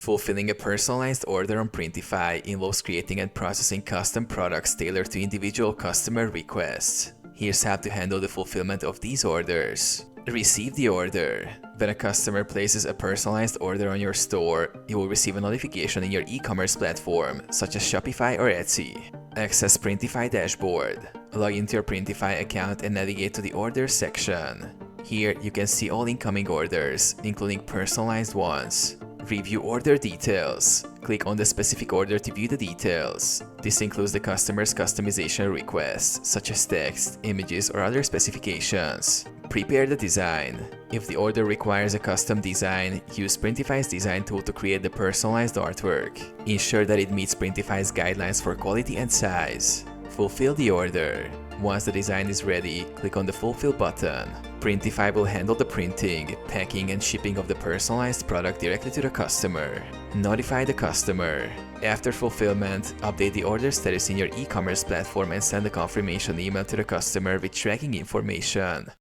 Fulfilling a personalized order on Printify involves creating and processing custom products tailored to individual customer requests. Here's how to handle the fulfillment of these orders. Receive the order. When a customer places a personalized order on your store, you will receive a notification in your e-commerce platform, such as Shopify or Etsy. Access Printify dashboard. Log into your Printify account and navigate to the Orders section. Here, you can see all incoming orders, including personalized ones. Review order details. Click on the specific order to view the details. This includes the customer's customization requests, such as text, images, or other specifications. Prepare the design. If the order requires a custom design, use Printify's design tool to create the personalized artwork. Ensure that it meets Printify's guidelines for quality and size. Fulfill the order. Once the design is ready, click on the Fulfill button. Printify will handle the printing, packing, and shipping of the personalized product directly to the customer. Notify the customer. After fulfillment, update the order status in your e-commerce platform and send a confirmation email to the customer with tracking information.